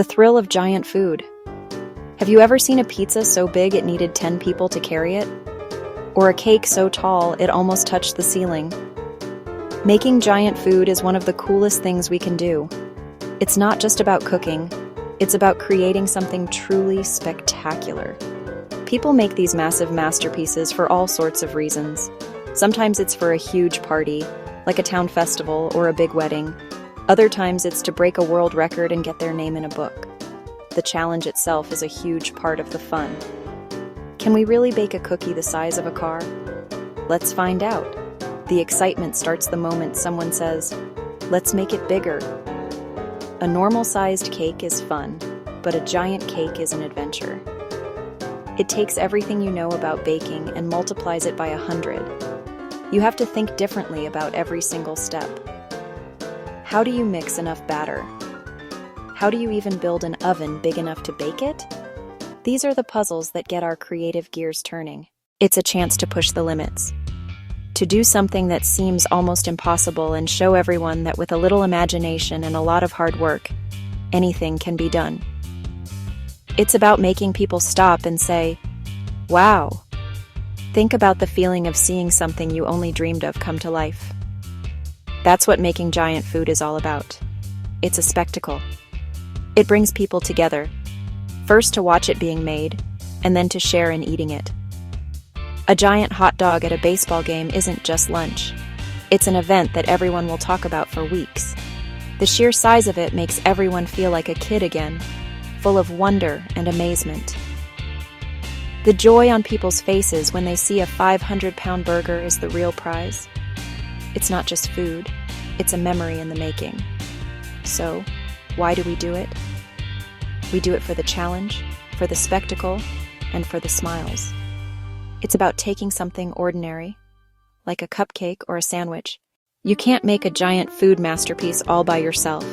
The thrill of giant food. Have you ever seen a pizza so big it needed 10 people to carry it? Or a cake so tall it almost touched the ceiling? Making giant food is one of the coolest things we can do. It's not just about cooking, it's about creating something truly spectacular. People make these massive masterpieces for all sorts of reasons. Sometimes it's for a huge party, like a town festival or a big wedding. Other times it's to break a world record and get their name in a book. The challenge itself is a huge part of the fun. Can we really bake a cookie the size of a car? Let's find out. The excitement starts the moment someone says, "Let's make it bigger." A normal-sized cake is fun, but a giant cake is an adventure. It takes everything you know about baking and multiplies it by 100. You have to think differently about every single step. How do you mix enough batter? How do you even build an oven big enough to bake it? These are the puzzles that get our creative gears turning. It's a chance to push the limits. To do something that seems almost impossible and show everyone that with a little imagination and a lot of hard work, anything can be done. It's about making people stop and say, "Wow." Think about the feeling of seeing something you only dreamed of come to life. That's what making giant food is all about. It's a spectacle. It brings people together, first to watch it being made, and then to share in eating it. A giant hot dog at a baseball game isn't just lunch. It's an event that everyone will talk about for weeks. The sheer size of it makes everyone feel like a kid again, full of wonder and amazement. The joy on people's faces when they see a 500-pound burger is the real prize. It's not just food, it's a memory in the making. So, why do we do it? We do it for the challenge, for the spectacle, and for the smiles. It's about taking something ordinary, like a cupcake or a sandwich. You can't make a giant food masterpiece all by yourself.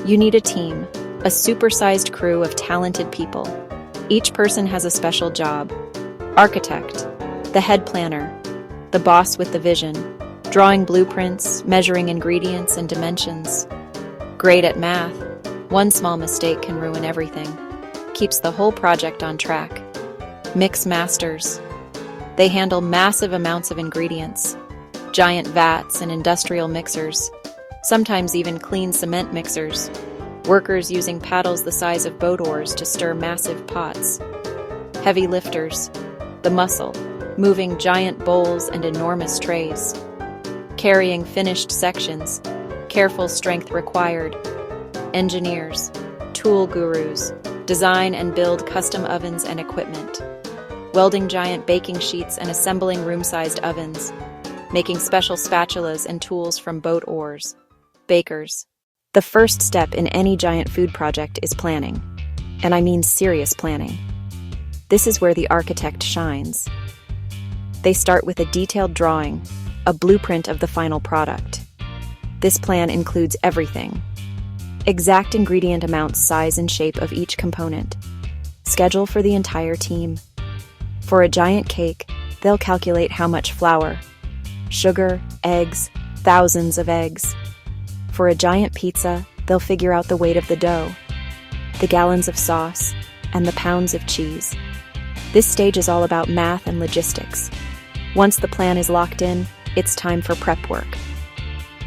You need a team, a supersized crew of talented people. Each person has a special job. Architect, the head planner, the boss with the vision, drawing blueprints, measuring ingredients and dimensions. Great at math, one small mistake can ruin everything. Keeps the whole project on track. Mix masters. They handle massive amounts of ingredients, giant vats and industrial mixers, sometimes even clean cement mixers. Workers using paddles the size of boat oars to stir massive pots. Heavy lifters, the muscle, moving giant bowls and enormous trays. Carrying finished sections, careful strength required. Engineers, tool gurus, design and build custom ovens and equipment. Welding giant baking sheets and assembling room-sized ovens. Making special spatulas and tools from boat oars. Bakers. The first step in any giant food project is planning. And I mean serious planning. This is where the architect shines. They start with a detailed drawing, a blueprint of the final product. This plan includes everything. Exact ingredient amounts, size and shape of each component. Schedule for the entire team. For a giant cake, they'll calculate how much flour, sugar, eggs, thousands of eggs. For a giant pizza, they'll figure out the weight of the dough, the gallons of sauce, and the pounds of cheese. This stage is all about math and logistics. Once the plan is locked in, it's time for prep work.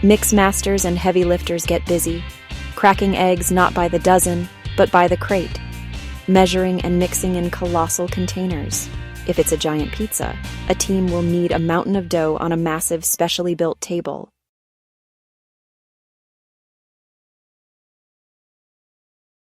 Mix masters and heavy lifters get busy, cracking eggs not by the dozen, but by the crate, measuring and mixing in colossal containers. If it's a giant pizza, a team will knead a mountain of dough on a massive, specially built table.